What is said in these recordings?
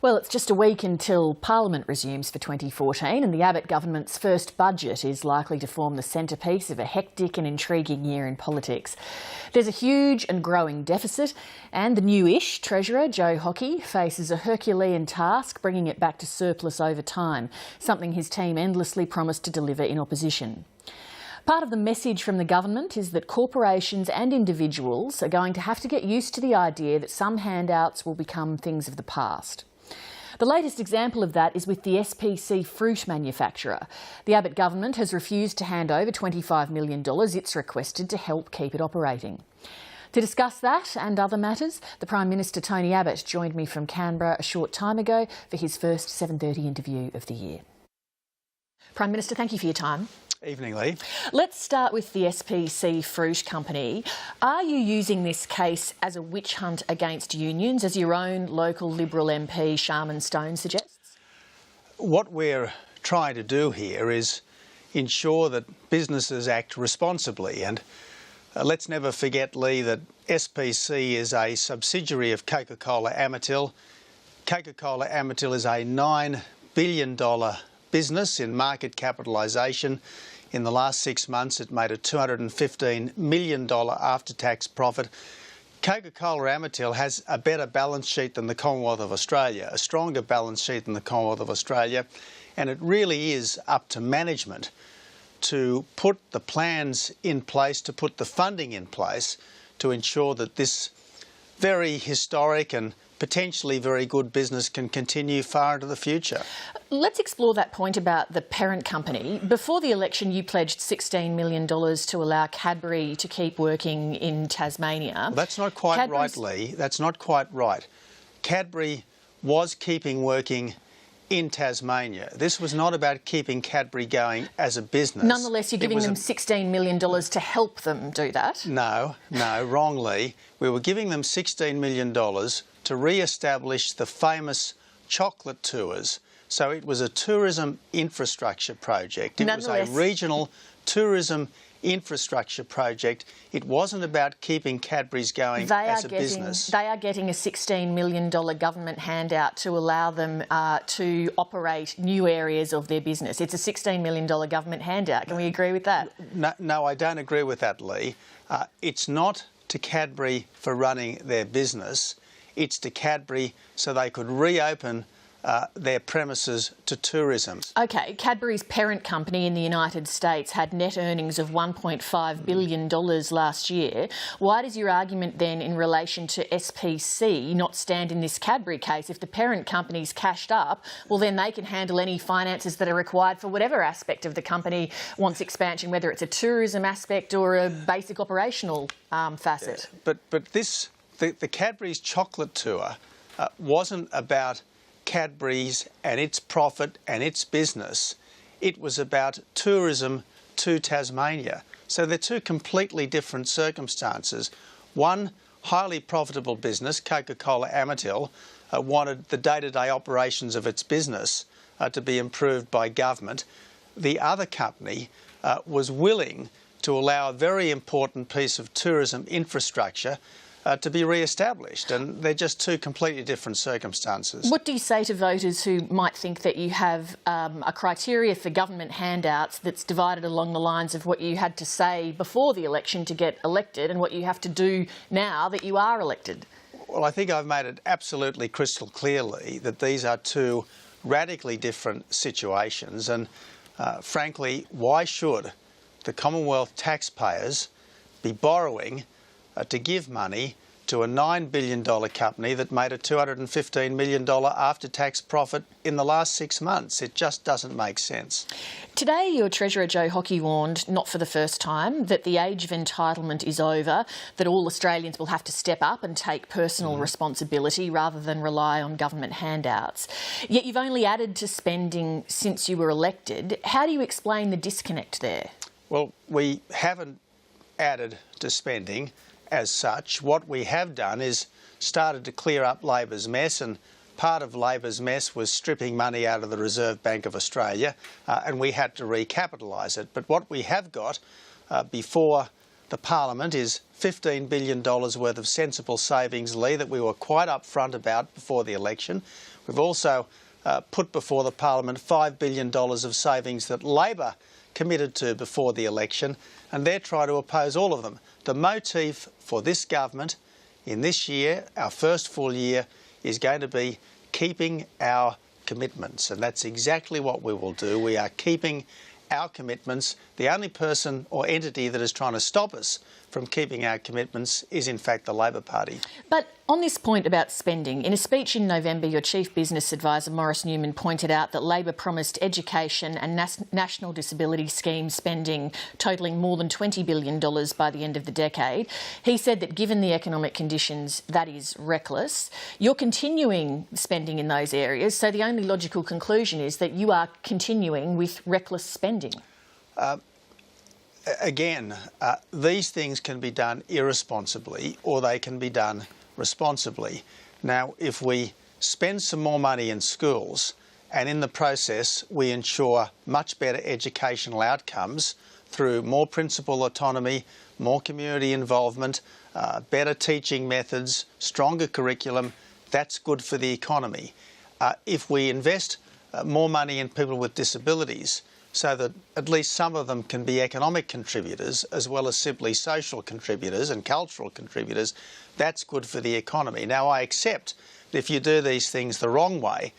Well, it's just a week until Parliament resumes for 2014 and the Abbott government's first budget is likely to form the centrepiece of a hectic and intriguing year in politics. There's a huge and growing deficit and the new-ish Treasurer, Joe Hockey, faces a Herculean task bringing it back to surplus over time, something his team endlessly promised to deliver in opposition. Part of the message from the government is that corporations and individuals are going to have to get used to the idea that some handouts will become things of the past. The latest example of that is with the SPC fruit manufacturer. The Abbott government has refused to hand over $25 million it's requested to help keep it operating. To discuss that and other matters, the Prime Minister Tony Abbott joined me from Canberra a short time ago for his first 7:30 interview of the year. Prime Minister, thank you for your time. Evening, Lee. Let's start with the SPC Fruit Company. Are you using this case as a witch hunt against unions, as your own local Liberal MP, Sharman Stone, suggests? What we're trying to do here is ensure that businesses act responsibly. And let's never forget, Lee, that SPC is a subsidiary of Coca-Cola Amatil. Coca-Cola Amatil is a $9 billion business in market capitalisation. In the last 6 months, it made a $215 million after-tax profit. Coca-Cola Amatil has a better balance sheet than the Commonwealth of Australia, a stronger balance sheet than the Commonwealth of Australia, and it really is up to management to put the plans in place, to put the funding in place to ensure that this very historic and potentially very good business can continue far into the future. Let's explore that point about the parent company. Before the election, you pledged $16 million to allow Cadbury to keep working in Tasmania. Well, that's not quite right, Lee. That's not quite right. Cadbury was keeping working in Tasmania. This was not about keeping Cadbury going as a business. Nonetheless, you're giving them $16 million to help them do that. No, wrong, Lee. We were giving them $16 million to re-establish the famous chocolate tours. So it was a tourism infrastructure project. It was a regional tourism infrastructure project. It wasn't about keeping Cadbury's going as a business. They are getting a $16 million government handout to allow them to operate new areas of their business. It's a $16 million government handout. Can we agree with that? No, I don't agree with that, Lee. It's not to Cadbury for running their business. It's to Cadbury so they could reopen their premises to tourism. OK, Cadbury's parent company in the United States had net earnings of $1.5 billion last year. Why does your argument then in relation to SPC not stand in this Cadbury case? If the parent company's cashed up, well then they can handle any finances that are required for whatever aspect of the company wants expansion, whether it's a tourism aspect or a basic operational facet. But the Cadbury's chocolate tour wasn't about Cadbury's and its profit and its business. It was about tourism to Tasmania. So they're two completely different circumstances. One highly profitable business, Coca-Cola Amatil, wanted the day-to-day operations of its business to be improved by government. The other company was willing to allow a very important piece of tourism infrastructure to be re-established, and they're just two completely different circumstances. What do you say to voters who might think that you have a criteria for government handouts that's divided along the lines of what you had to say before the election to get elected and what you have to do now that you are elected? Well, I think I've made it absolutely crystal clearly that these are two radically different situations, and frankly, why should the Commonwealth taxpayers be borrowing to give money to a $9 billion company that made a $215 million after-tax profit in the last 6 months? It just doesn't make sense. Today, your Treasurer Joe Hockey warned, not for the first time, that the age of entitlement is over, that all Australians will have to step up and take personal responsibility rather than rely on government handouts. Yet you've only added to spending since you were elected. How do you explain the disconnect there? Well, we haven't added to spending as such. What we have done is started to clear up Labor's mess, and part of Labor's mess was stripping money out of the Reserve Bank of Australia, and we had to recapitalise it. But what we have got before the Parliament is $15 billion worth of sensible savings, Lee, that we were quite upfront about before the election. We've also put before the Parliament $5 billion of savings that Labor committed to before the election, and they're trying to oppose all of them. The motif for this government in this year, our first full year, is going to be keeping our commitments, and that's exactly what we will do. We are keeping our commitments. The only person or entity that is trying to stop us from keeping our commitments is in fact the Labor Party. But on this point about spending, in a speech in November, your Chief Business Advisor Maurice Newman pointed out that Labor promised education and national disability scheme spending totalling more than $20 billion by the end of the decade. He said that given the economic conditions, that is reckless. You're continuing spending in those areas, so the only logical conclusion is that you are continuing with reckless spending. Again, these things can be done irresponsibly or they can be done responsibly. Now, if we spend some more money in schools and in the process we ensure much better educational outcomes through more principal autonomy, more community involvement, better teaching methods, stronger curriculum, that's good for the economy. If we invest more money in people with disabilities, so that at least some of them can be economic contributors as well as simply social contributors and cultural contributors, that's good for the economy. Now, I accept that if you do these things the wrong way,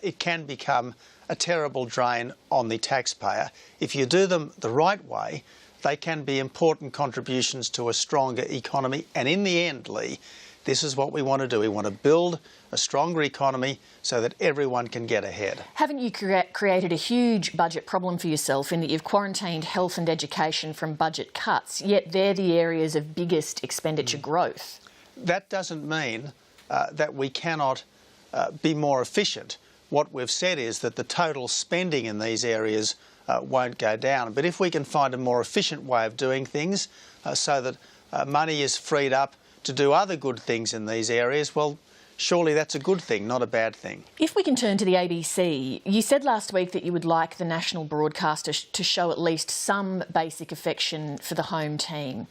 it can become a terrible drain on the taxpayer. If you do them the right way, they can be important contributions to a stronger economy. And in the end, Lee, this is what we want to do. We want to build a stronger economy so that everyone can get ahead. Haven't you created a huge budget problem for yourself in that you've quarantined health and education from budget cuts, yet they're the areas of biggest expenditure growth? That doesn't mean that we cannot be more efficient. What we've said is that the total spending in these areas won't go down. But if we can find a more efficient way of doing things so that money is freed up to do other good things in these areas, well, surely that's a good thing, not a bad thing. If we can turn to the ABC, you said last week that you would like the national broadcaster to show at least some basic affection for the home team.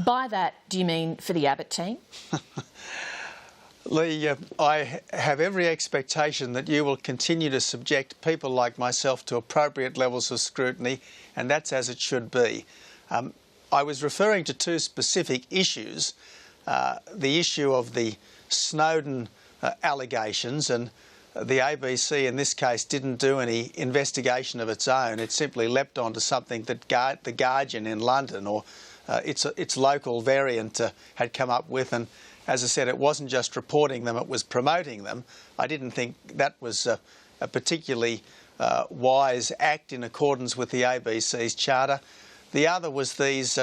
By that, do you mean for the Abbott team? Lee, I have every expectation that you will continue to subject people like myself to appropriate levels of scrutiny, and that's as it should be. I was referring to two specific issues. The issue of the Snowden allegations, and the ABC in this case didn't do any investigation of its own. It simply leapt onto something that the Guardian in London or its local variant had come up with, and as I said, it wasn't just reporting them, it was promoting them. I didn't think that was a particularly wise act in accordance with the ABC's charter. The other was these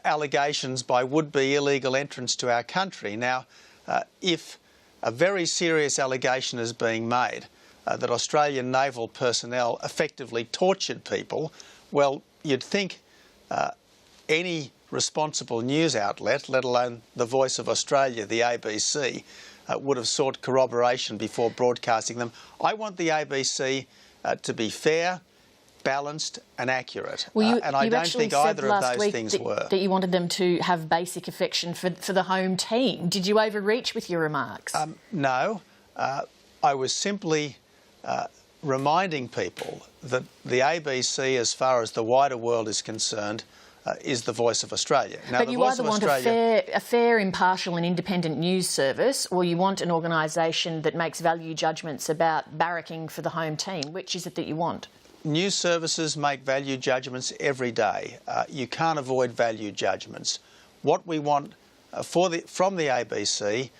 allegations by would-be illegal entrants to our country. Now, if a very serious allegation is being made that Australian naval personnel effectively tortured people, well, you'd think any responsible news outlet, let alone the Voice of Australia, the ABC, would have sought corroboration before broadcasting them. I want the ABC to be fair, balanced and accurate. Well, and I don't think either of those things were. That you wanted them to have basic affection for the home team. Did you overreach with your remarks? No. I was simply reminding people that the ABC, as far as the wider world is concerned, is the Voice of Australia. Now, but you either want a fair, impartial and independent news service, or you want an organisation that makes value judgments about barracking for the home team. Which is it that you want? News services make value judgments every day. You can't avoid value judgments. What we want from the ABC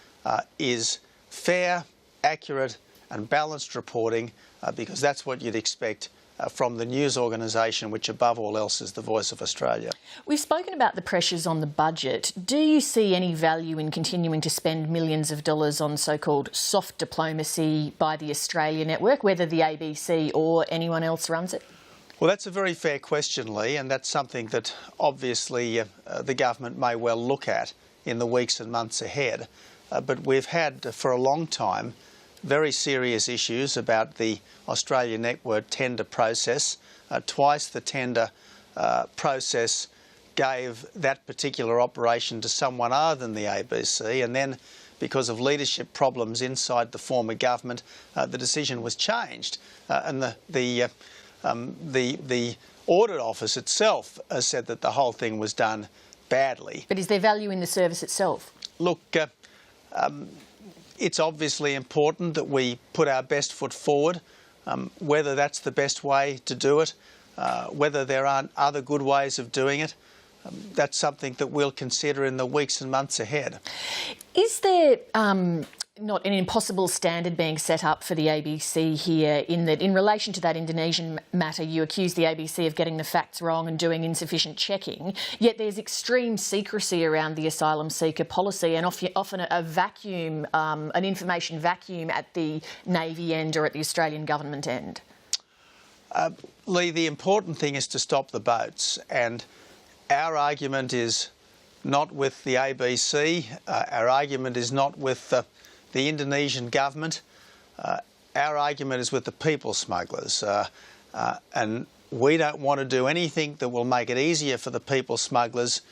is fair, accurate and balanced reporting, because that's what you'd expect from the news organisation, which above all else is the Voice of Australia. We've spoken about the pressures on the budget. Do you see any value in continuing to spend millions of dollars on so-called soft diplomacy by the Australia Network, whether the ABC or anyone else runs it? Well, that's a very fair question, Lee, and that's something that obviously the government may well look at in the weeks and months ahead. But we've had for a long time very serious issues about the Australia Network tender process. Twice the tender process gave that particular operation to someone other than the ABC, and then because of leadership problems inside the former government, the decision was changed, and the audit office itself said that the whole thing was done badly. But is there value in the service itself? Look, it's obviously important that we put our best foot forward. Whether that's the best way to do it, whether there aren't other good ways of doing it, that's something that we'll consider in the weeks and months ahead. Is there not an impossible standard being set up for the ABC here, in that in relation to that Indonesian matter you accuse the ABC of getting the facts wrong and doing insufficient checking, yet there's extreme secrecy around the asylum seeker policy and often a vacuum, an information vacuum at the Navy end or at the Australian government end? Lee, the important thing is to stop the boats, and our argument is not with the ABC, our argument is not with the Indonesian government, our argument is with the people smugglers, and we don't want to do anything that will make it easier for the people smugglers.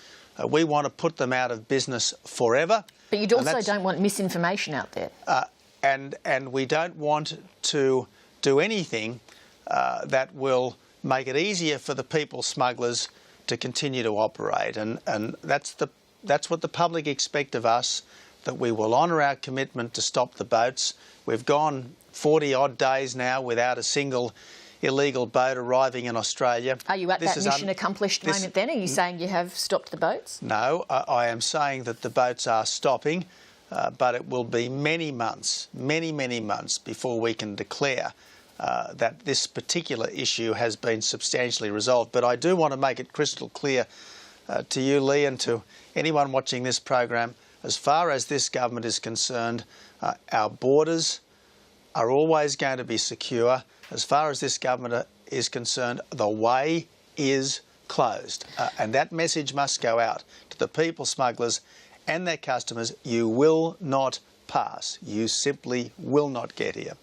We want to put them out of business forever. But you also don't want misinformation out there. And we don't want to do anything that will make it easier for the people smugglers to continue to operate, and that's what the public expect of us, that we will honour our commitment to stop the boats. We've gone 40 odd days now without a single illegal boat arriving in Australia. Are you at that mission accomplished moment then? Are you saying you have stopped the boats? No, I am saying that the boats are stopping, but it will be many months before we can declare that this particular issue has been substantially resolved. But I do want to make it crystal clear to you, Lee, and to anyone watching this program, as far as this government is concerned, our borders are always going to be secure. As far as this government is concerned, the way is closed. And that message must go out to the people smugglers and their customers. You will not pass. You simply will not get here.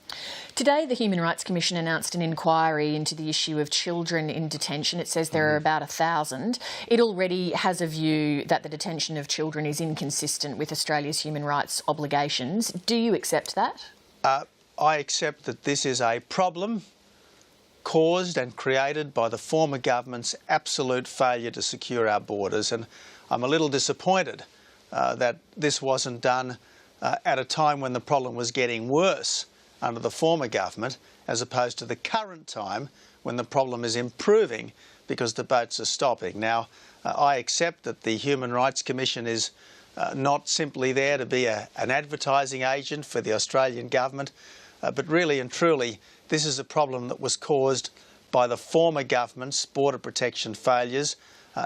Today, the Human Rights Commission announced an inquiry into the issue of children in detention. It says there are about 1,000. It already has a view that the detention of children is inconsistent with Australia's human rights obligations. Do you accept that? I accept that this is a problem caused and created by the former government's absolute failure to secure our borders, and I'm a little disappointed that this wasn't done at a time when the problem was getting worse under the former government, as opposed to the current time when the problem is improving because the boats are stopping. Now, I accept that the Human Rights Commission is not simply there to be an advertising agent for the Australian government, but really and truly this is a problem that was caused by the former government's border protection failures.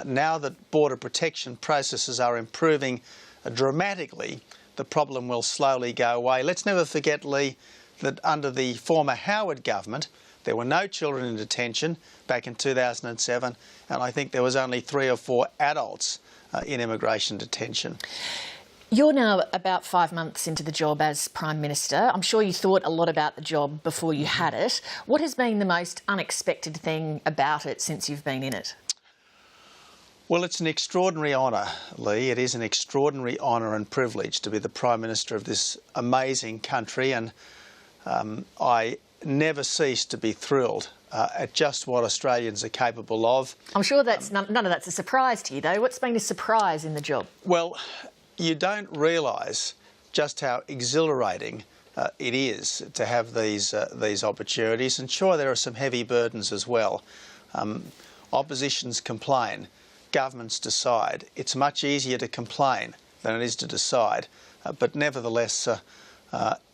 Now that border protection processes are improving dramatically, the problem will slowly go away. Let's never forget, Lee, that under the former Howard government, there were no children in detention back in 2007, and I think there was only 3 or 4 adults in immigration detention. You're now about 5 months into the job as Prime Minister. I'm sure you thought a lot about the job before you had it. What has been the most unexpected thing about it since you've been in it? Well, it's an extraordinary honour, Lee. It is an extraordinary honour and privilege to be the Prime Minister of this amazing country, and I never cease to be thrilled at just what Australians are capable of. I'm sure that's none of that's a surprise to you, though. What's been a surprise in the job? Well, you don't realise just how exhilarating it is to have these opportunities, and sure, there are some heavy burdens as well. Oppositions complain, governments decide. It's much easier to complain than it is to decide, but nevertheless,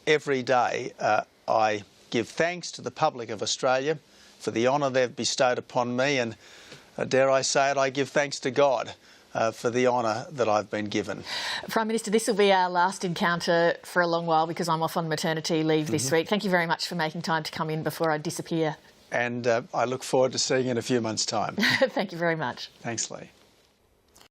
every day I give thanks to the public of Australia for the honour they've bestowed upon me, and dare I say it, I give thanks to God for the honour that I've been given. Prime Minister, this will be our last encounter for a long while because I'm off on maternity leave this week. Thank you very much for making time to come in before I disappear. And I look forward to seeing you in a few months' time. Thank you very much. Thanks, Lee.